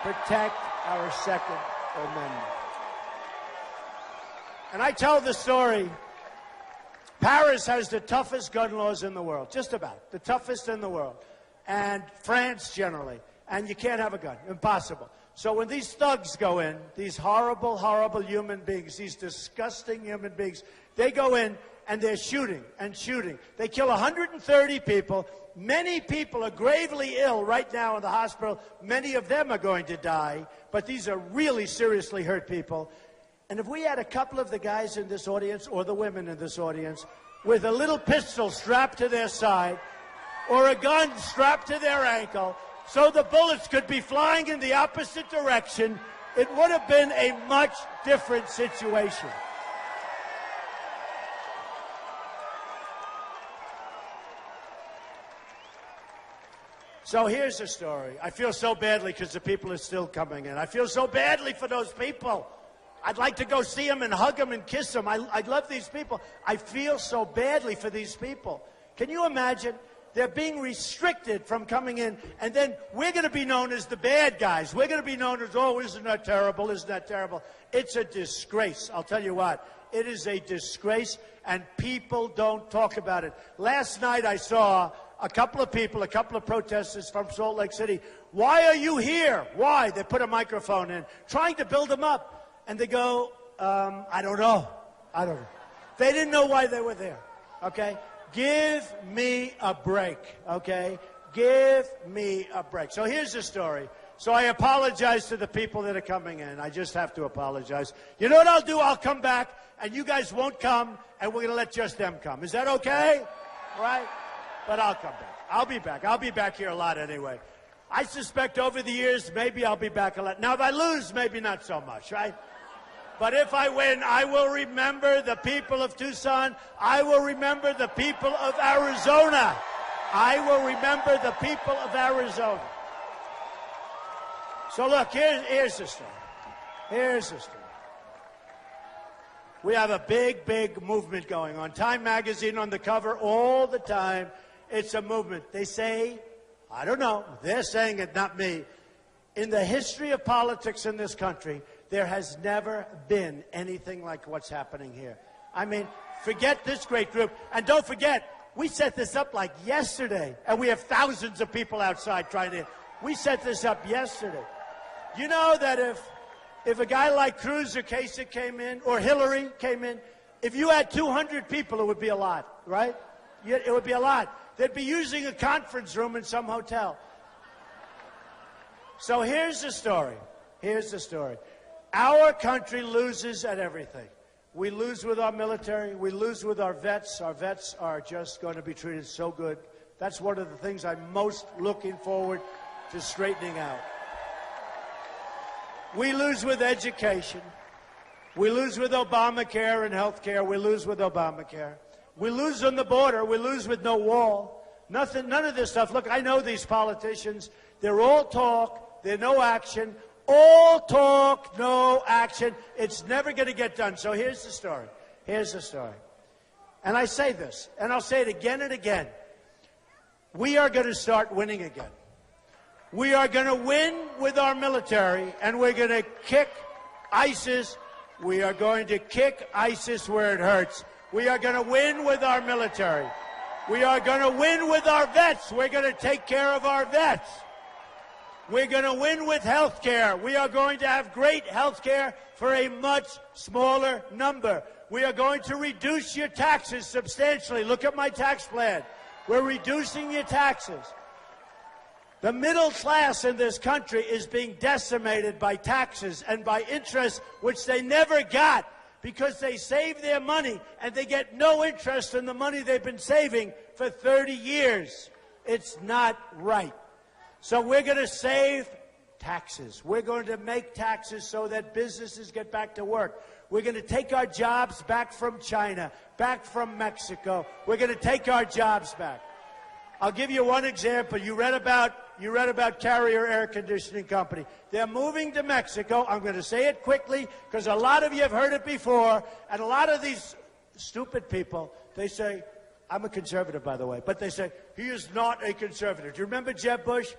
Protect our Second Amendment. And I tell the story, Paris has the toughest gun laws in the world, just about, the toughest in the world. And France generally. And you can't have a gun, impossible. So when these thugs go in, these horrible, horrible human beings, these disgusting human beings, they go in and they're shooting and shooting. They kill 130 people. Many people are gravely ill right now in the hospital. Many of them are going to die, but these are really seriously hurt people. And if we had a couple of the guys in this audience, or the women in this audience, with a little pistol strapped to their side, or a gun strapped to their ankle, so the bullets could be flying in the opposite direction, it would have been a much different situation. So here's the story. I feel so badly because the people are still coming in. I feel so badly for those people. I'd like to go see them and hug them and kiss them. I love these people. I feel so badly for these people. Can you imagine? They're being restricted from coming in, and then we're going to be known as the bad guys. We're going to be known as, oh, isn't that terrible? Isn't that terrible? It's a disgrace. I'll tell you what. It is a disgrace, and people don't talk about it. Last night I saw a couple of people, a couple of protesters from Salt Lake City. Why are you here? Why? They put a microphone in, trying to build them up. And they go, I don't know. I don't know. They didn't know why they were there, okay? Give me a break, okay? Give me a break. So here's the story. So I apologize to the people that are coming in. I just have to apologize. You know what I'll do? I'll come back, and you guys won't come, and we're going to let just them come. Is that okay? Right? But I'll come back. I'll be back. I'll be back here a lot anyway. I suspect over the years, maybe I'll be back a lot. Now, if I lose, maybe not so much, right? But if I win, I will remember the people of Tucson. I will remember the people of Arizona. I will remember the people of Arizona. So look, here's the story. Here's the story. We have a big, big movement going on. Time magazine on the cover all the time. It's a movement. They say, I don't know, they're saying it, not me. In the history of politics in this country, there has never been anything like what's happening here. I mean, forget this great group. And don't forget, we set this up like yesterday. And we have thousands of people outside trying to... We set this up yesterday. You know that if a guy like Cruz or Kasich came in, or Hillary came in, if you had 200 people, it would be a lot, right? It would be a lot. They'd be using a conference room in some hotel. So here's the story. Here's the story. Our country loses at everything. We lose with our military. We lose with our vets. Our vets are just going to be treated so good. That's one of the things I'm most looking forward to straightening out. We lose with education. We lose with Obamacare and health care. We lose with Obamacare. We lose on the border. We lose with no wall. Nothing, none of this stuff. Look, I know these politicians. They're all talk. They're no action. All talk, no action. It's never going to get done. So here's the story. Here's the story. And I say this, and I'll say it again and again. We are going to start winning again. We are going to win with our military, and we're going to kick ISIS. We are going to kick ISIS where it hurts. We are going to win with our military. We are going to win with our vets. We're going to take care of our vets. We're going to win with health care. We are going to have great health care for a much smaller number. We are going to reduce your taxes substantially. Look at my tax plan. We're reducing your taxes. The middle class in this country is being decimated by taxes and by interest, which they never got because they save their money and they get no interest in the money they've been saving for 30 years. It's not right. So we're going to save taxes. We're going to make taxes so that businesses get back to work. We're going to take our jobs back from China, back from Mexico. We're going to take our jobs back. I'll give you one example. You read about Carrier Air Conditioning Company. They're moving to Mexico. I'm going to say it quickly because a lot of you have heard it before, and a lot of these stupid people, they say, I'm a conservative, by the way, but they say, he is not a conservative. Do you remember Jeb Bush?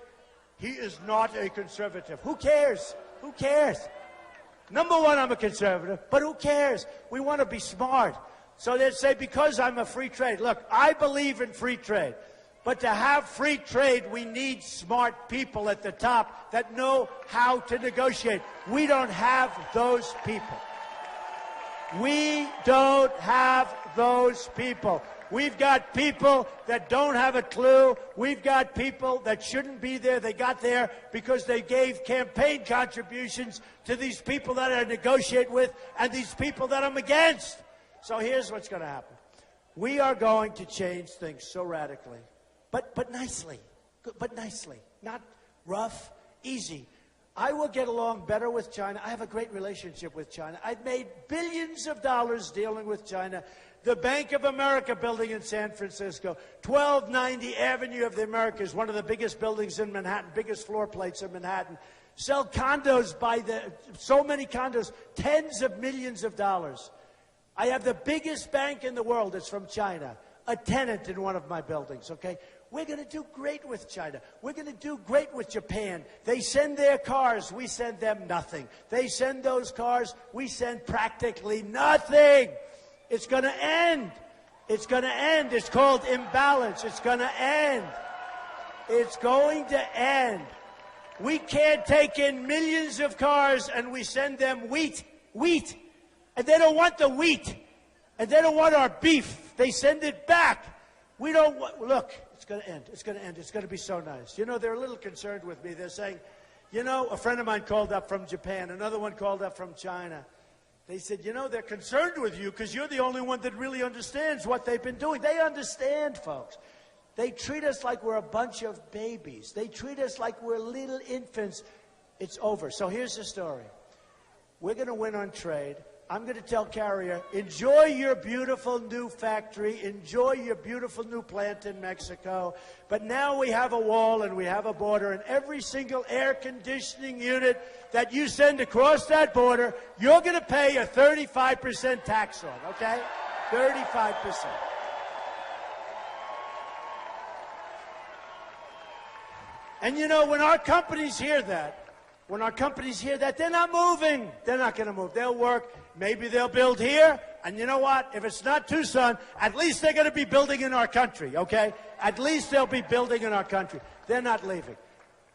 He is not a conservative. Who cares? Who cares? Number one, I'm a conservative, but who cares? We want to be smart. So they say, because I'm a free trade. Look, I believe in free trade. But to have free trade, we need smart people at the top that know how to negotiate. We don't have those people. We don't have those people. We've got people that don't have a clue. We've got people that shouldn't be there. They got there because they gave campaign contributions to these people that I negotiate with and these people that I'm against. So here's what's going to happen. We are going to change things so radically, but nicely, not rough, easy. I will get along better with China. I have a great relationship with China. I've made billions of dollars dealing with China. The Bank of America building in San Francisco, 1290 Avenue of the Americas, one of the biggest buildings in Manhattan, biggest floor plates in Manhattan. Sell condos so many condos, tens of millions of dollars. I have the biggest bank in the world. It's from China, a tenant in one of my buildings, okay? We're going to do great with China. We're going to do great with Japan. They send their cars. We send them nothing. They send those cars. We send practically nothing. It's going to end. It's going to end. It's called imbalance. It's going to end. It's going to end. We can't take in millions of cars and we send them wheat. And they don't want the wheat. And they don't want our beef. They send it back. We don't want, look, it's going to end. It's going to end. It's going to be so nice. You know, they're a little concerned with me. They're saying, you know, a friend of mine called up from Japan. Another one called up from China. They said, you know, they're concerned with you because you're the only one that really understands what they've been doing. They understand, folks. They treat us like we're a bunch of babies. They treat us like we're little infants. It's over. So here's the story. We're going to win on trade. I'm going to tell Carrier, enjoy your beautiful new factory, enjoy your beautiful new plant in Mexico, but now we have a wall and we have a border, and every single air conditioning unit that you send across that border, you're going to pay a 35% tax on, okay? 35%. And you know, when our companies hear that, they're not moving. They're not going to move. They'll work. Maybe they'll build here. And you know what? If it's not Tucson, at least they're going to be building in our country, okay? At least they'll be building in our country. They're not leaving.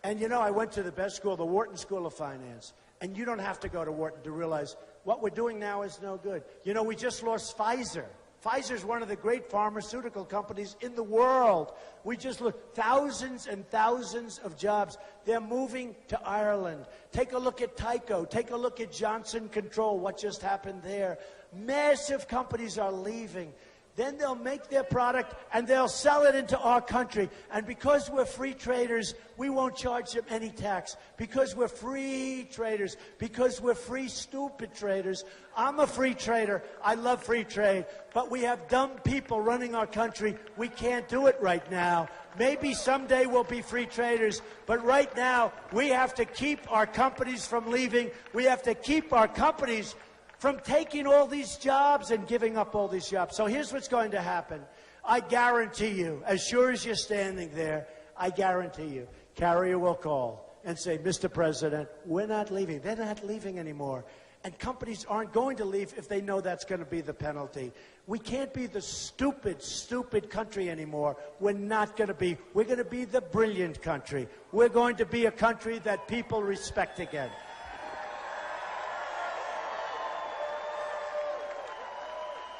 And you know, I went to the best school, the Wharton School of Finance. And you don't have to go to Wharton to realize what we're doing now is no good. You know, we just lost Pfizer. Pfizer is one of the great pharmaceutical companies in the world. We just look, thousands and thousands of jobs. They're moving to Ireland. Take a look at Tyco. Take a look at Johnson Control, what just happened there. Massive companies are leaving. Then they'll make their product and they'll sell it into our country. And because we're free traders, we won't charge them any tax. Because we're free traders, because we're free stupid traders. I'm a free trader. I love free trade. But we have dumb people running our country. We can't do it right now. Maybe someday we'll be free traders. But right now, we have to keep our companies from leaving. We have to keep our companies from taking all these jobs and giving up all these jobs. So here's what's going to happen. I guarantee you, as sure as you're standing there, I guarantee you, Carrier will call and say, Mr. President, we're not leaving. They're not leaving anymore. And companies aren't going to leave if they know that's going to be the penalty. We can't be the stupid, stupid country anymore. We're not going to be. We're going to be the brilliant country. We're going to be a country that people respect again.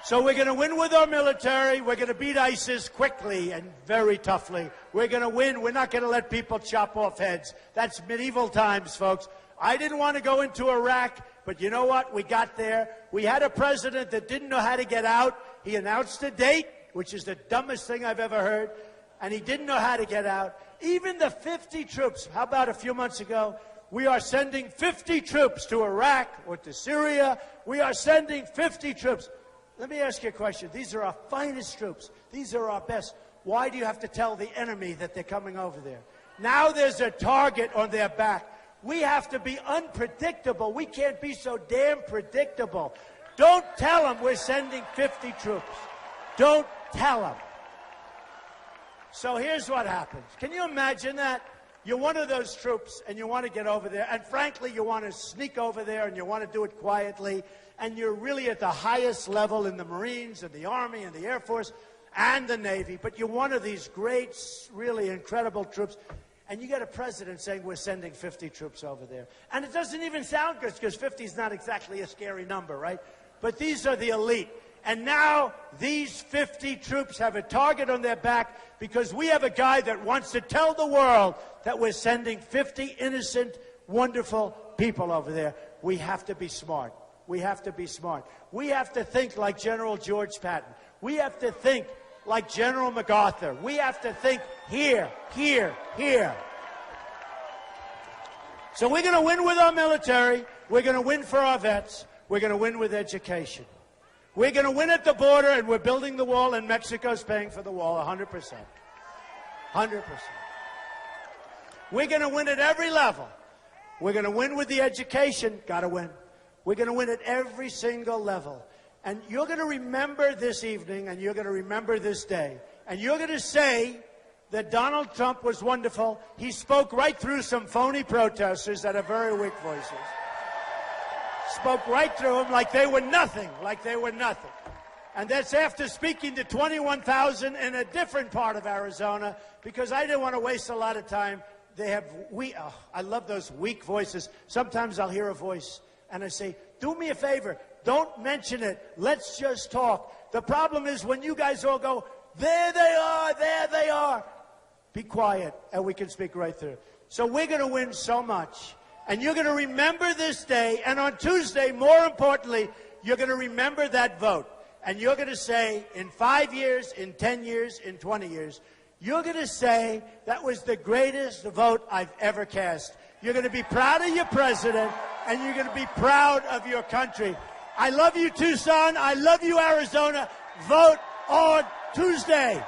So we're going to win with our military. We're going to beat ISIS quickly and very toughly. We're going to win. We're not going to let people chop off heads. That's medieval times, folks. I didn't want to go into Iraq, but you know what? We got there. We had a president that didn't know how to get out. He announced a date, which is the dumbest thing I've ever heard, and he didn't know how to get out. Even the 50 troops, how about a few months ago? We are sending 50 troops to Iraq or to Syria. We are sending 50 troops. Let me ask you a question. These are our finest troops. These are our best. Why do you have to tell the enemy that they're coming over there? Now there's a target on their back. We have to be unpredictable. We can't be so damn predictable. Don't tell them we're sending 50 troops. Don't tell them. So here's what happens. Can you imagine that? You're one of those troops and you want to get over there. And frankly, you want to sneak over there and you want to do it quietly. And you're really at the highest level in the Marines and the Army and the Air Force and the Navy. But you're one of these great, really incredible troops. And you get a president saying we're sending 50 troops over there. And it doesn't even sound good because 50 is not exactly a scary number, right? But these are the elite. And now these 50 troops have a target on their back because we have a guy that wants to tell the world that we're sending 50 innocent, wonderful people over there. We have to be smart. We have to be smart. We have to think like General George Patton. We have to think like General MacArthur. We have to think here, here, here. So we're going to win with our military. We're going to win for our vets. We're going to win with education. We're going to win at the border, and we're building the wall, and Mexico's paying for the wall 100%. 100%. We're going to win at every level. We're going to win with the education. Got to win. We're going to win at every single level. And you're going to remember this evening, and you're going to remember this day. And you're going to say that Donald Trump was wonderful. He spoke right through some phony protesters that have very weak voices. Spoke right through them like they were nothing, like they were nothing. And that's after speaking to 21,000 in a different part of Arizona, because I didn't want to waste a lot of time. They have I love those weak voices. Sometimes I'll hear a voice and I say, do me a favor, don't mention it. Let's just talk. The problem is when you guys all go, there they are. Be quiet and we can speak right through. So we're going to win so much. And you're going to remember this day. And on Tuesday, more importantly, you're going to remember that vote. And you're going to say, in 5 years, in 10 years, in 20 years, you're going to say, that was the greatest vote I've ever cast. You're going to be proud of your president, and you're going to be proud of your country. I love you, Tucson. I love you, Arizona. Vote on Tuesday.